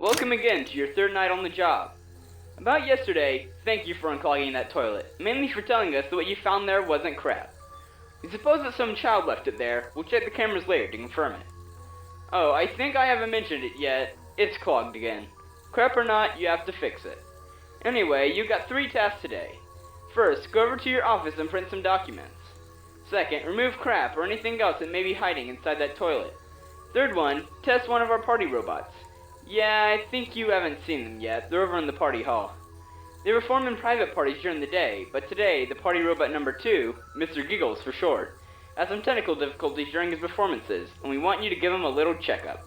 Welcome again to your third night on the job. About yesterday, thank you for unclogging that toilet, mainly for telling us that what you found there wasn't crap. We suppose that some child left it there. We'll check the cameras later to confirm it. Oh, I think I haven't mentioned it yet. It's clogged again. Crap or not, you have to fix it. Anyway, you've got 3 tasks today. First, go over to your office and print some documents. Second, remove crap or anything else that may be hiding inside that toilet. Third one, test one of our party robots. Yeah, I think you haven't seen them yet. They're over in the party hall. They were formed in private parties during the day, but today, the party robot number 2, Mr. Giggles for short, had some technical difficulties during his performances, and we want you to give him a little checkup.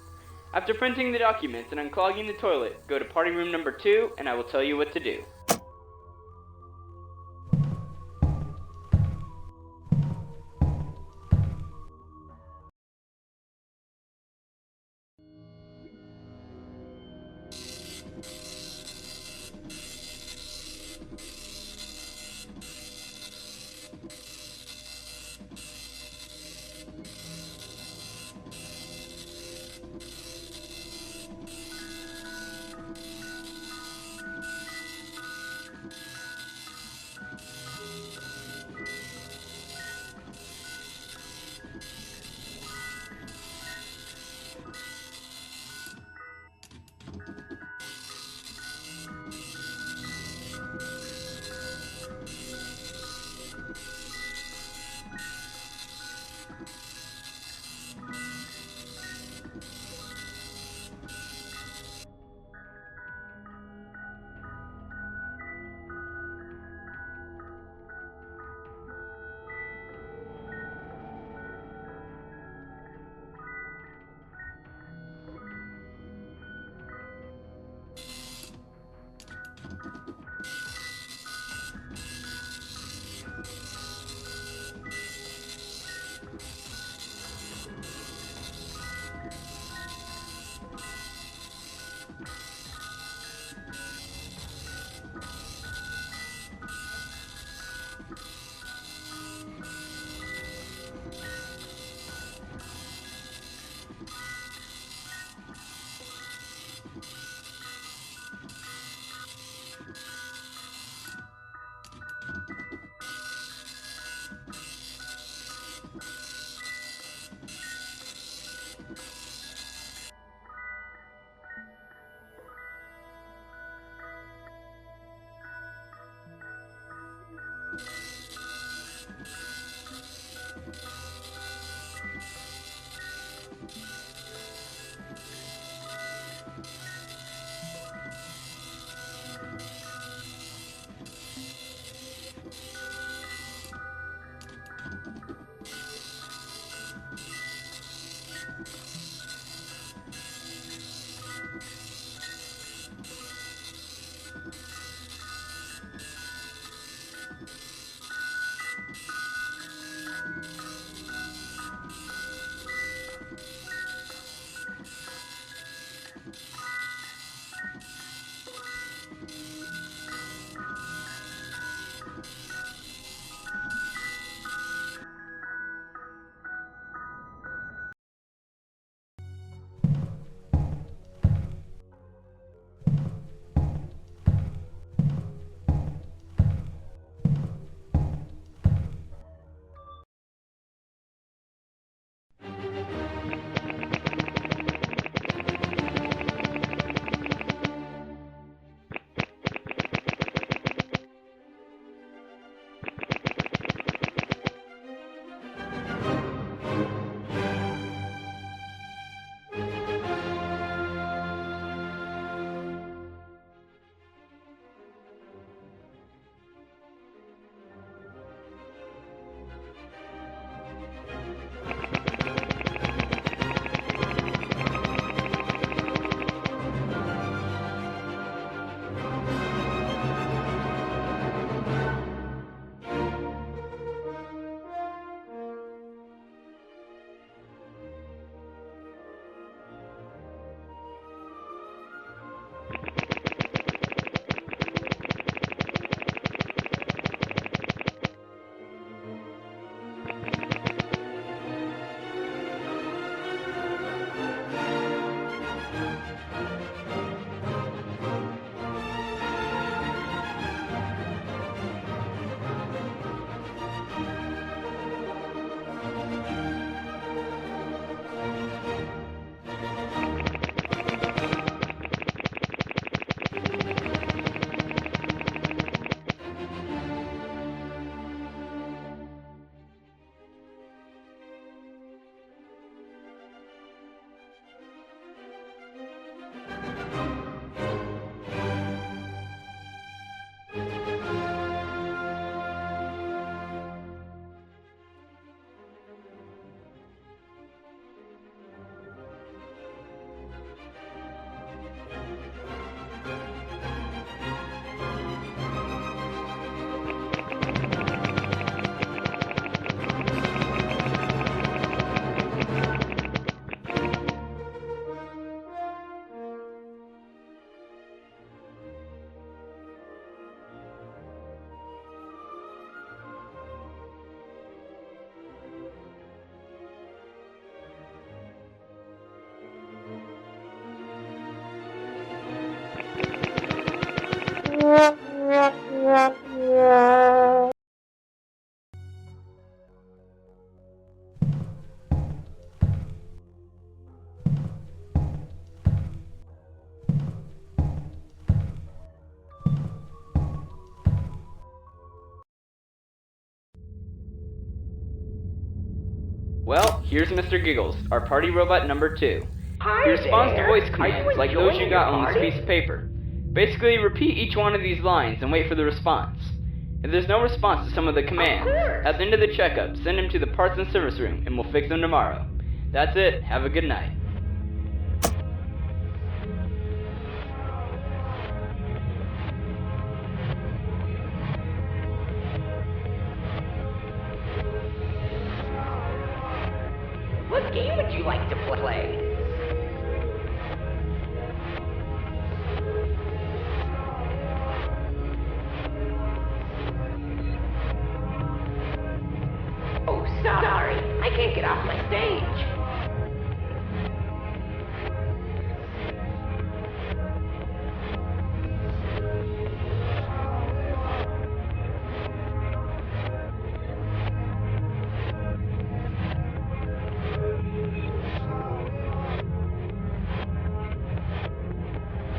After printing the documents and unclogging the toilet, go to party room number 2, and I will tell you what to do. Well, here's Mr. Giggles, our party robot number 2. Hi He responds to there. voice Are commands you like those enjoying you got your on this party? piece of paper. Basically, repeat each one of these lines and wait for the response. If there's no response to some of the commands, course. at the end of the checkup, send him to the parts and service room and we'll fix him tomorrow. That's it. Have a good night. What game would you like to play? Oh, sorry. I can't get off my stage.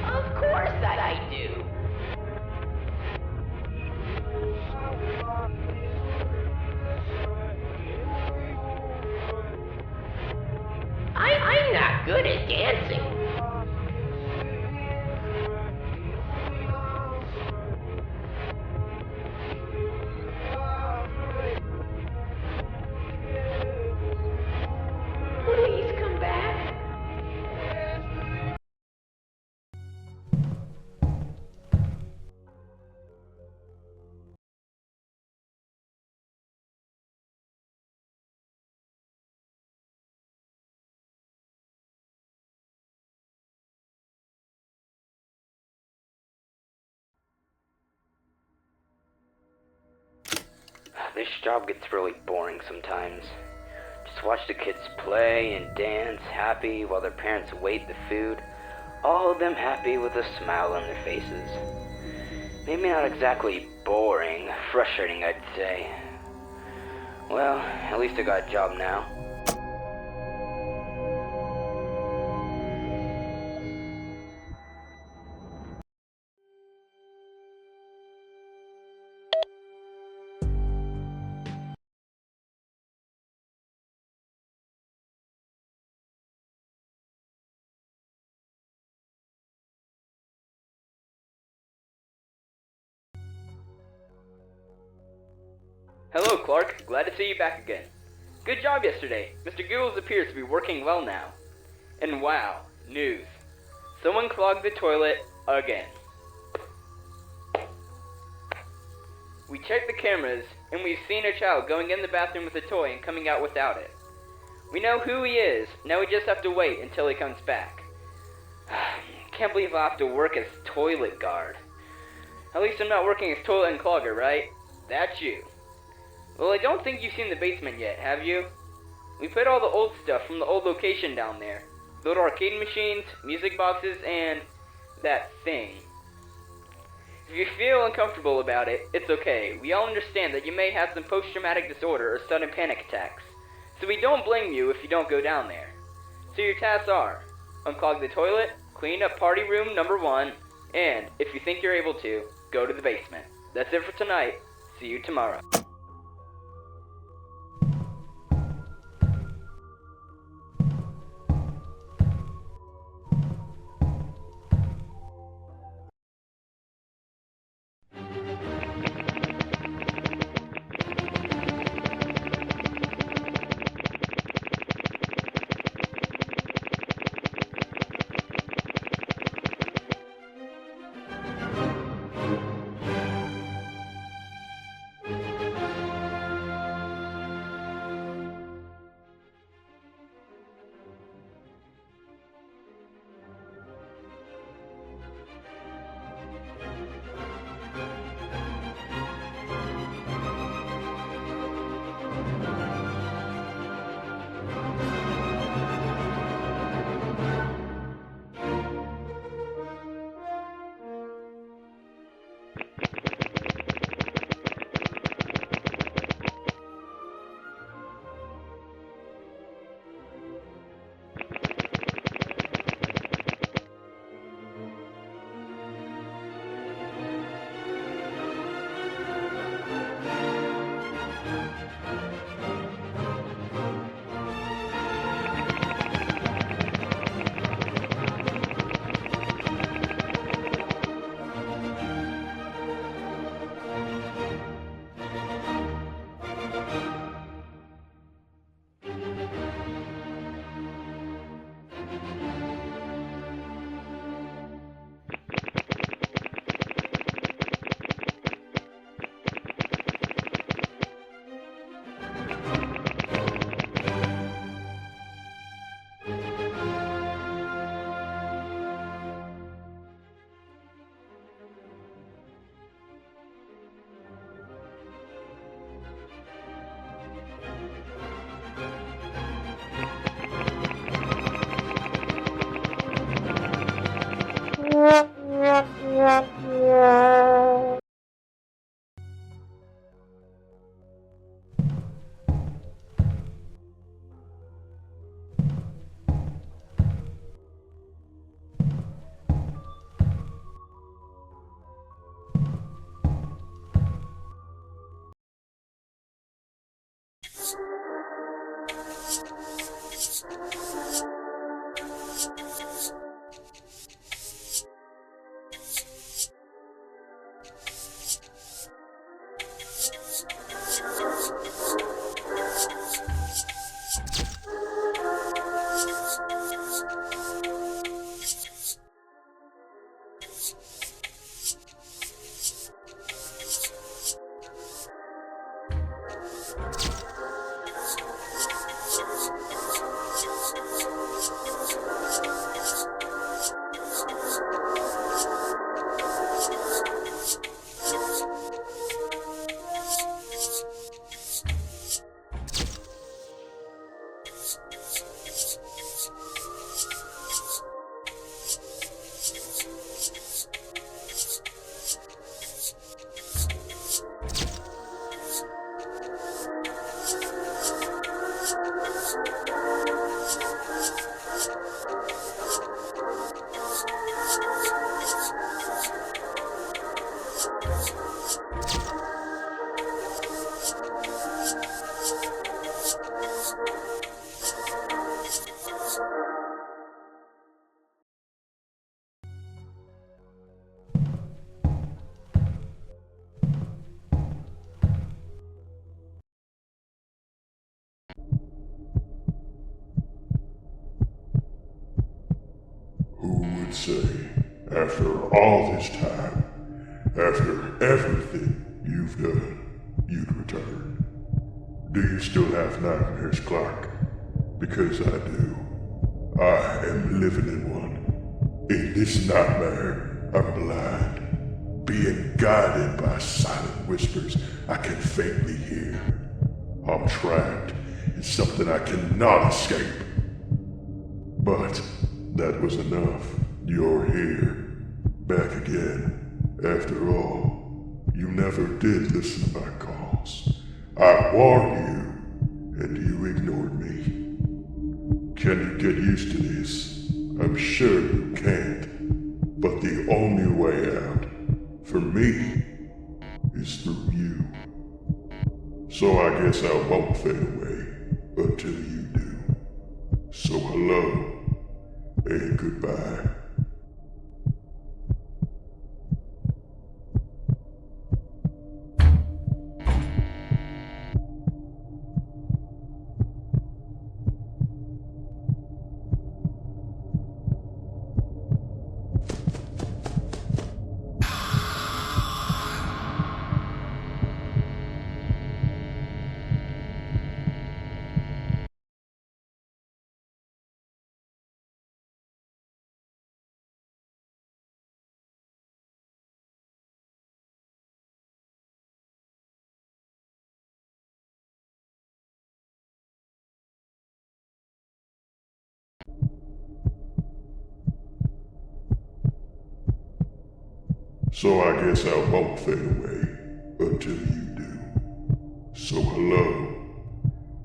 Of course I do. I'm not good at dancing. Please come back. This job gets really boring sometimes. Just watch the kids play and dance, happy while their parents wait the food. All of them happy with a smile on their faces. Maybe not exactly boring, frustrating I'd say. Well, at least I got a job now. Hello, Clark. Glad to see you back again. Good job yesterday. Mr. Giggles appears to be working well now. And wow, news. Someone clogged the toilet again. We checked the cameras, and we've seen a child going in the bathroom with a toy and coming out without it. We know who he is. Now we just have to wait until he comes back. Can't believe I'll have to work as toilet guard. At least I'm not working as toilet unclogger, right? That's you. Well, I don't think you've seen the basement yet, have you? We put all the old stuff from the old location down there. The old arcade machines, music boxes, and that thing. If you feel uncomfortable about it, it's okay. We all understand that you may have some post-traumatic disorder or sudden panic attacks. So we don't blame you if you don't go down there. So your tasks are: unclog the toilet, clean up party room number 1, and, if you think you're able to, go to the basement. That's it for tonight. See you tomorrow. Who would say, after all this time, after everything you've done, you'd return? Do you still have nightmares, Clark? Because I do. I am living in one. In this nightmare, I'm blind, being guided by silent whispers I can faintly hear. I'm trapped in something I cannot escape. But that was enough. You're here. Back again. After all, you never did listen to my calls. I warned you, and you ignored me. Can you get used to this? I'm sure you can't. But the only way out, for me, is through you. So I guess I won't fade away until you do. So hello, and goodbye. So I guess I won't fade away until you do. So hello,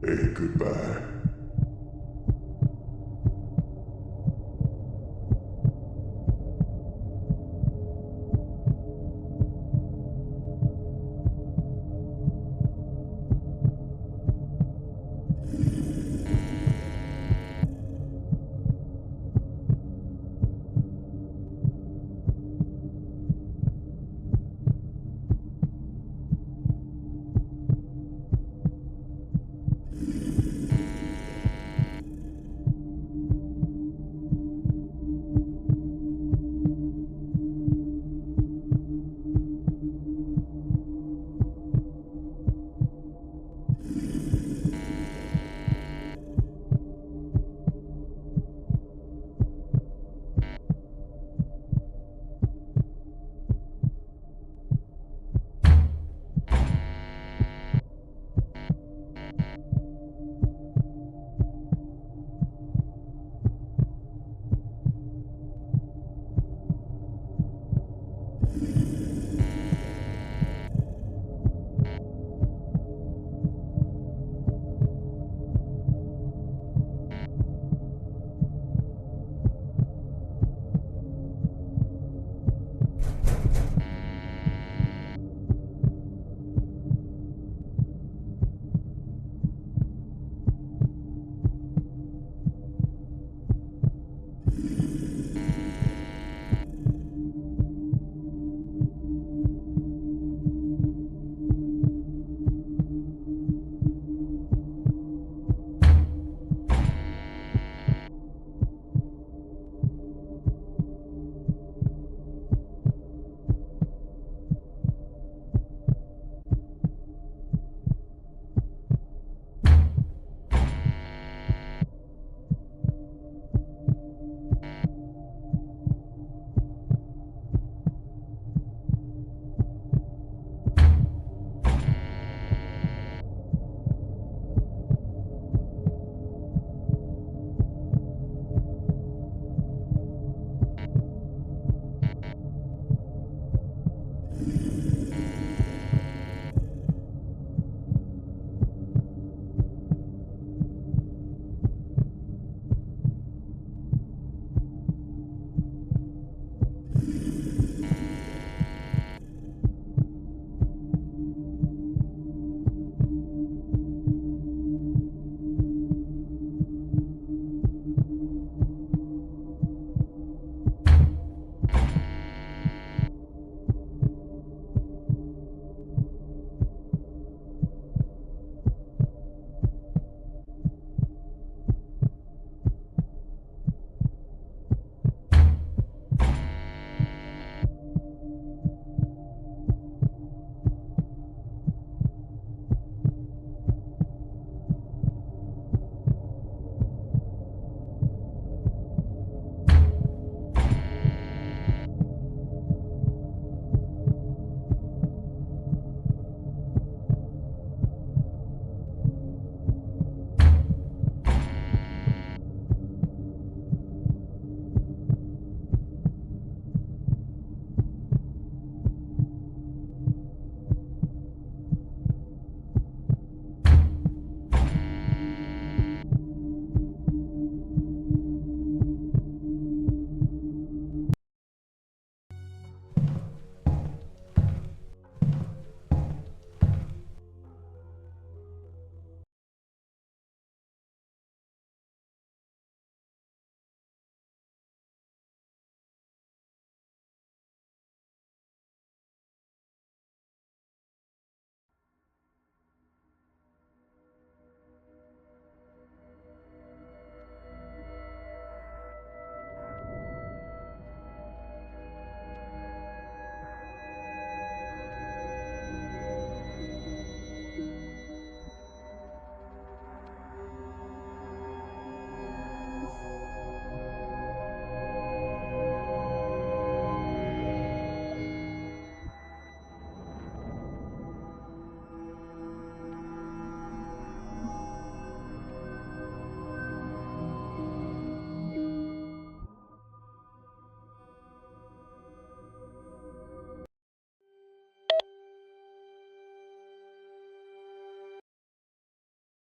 and goodbye.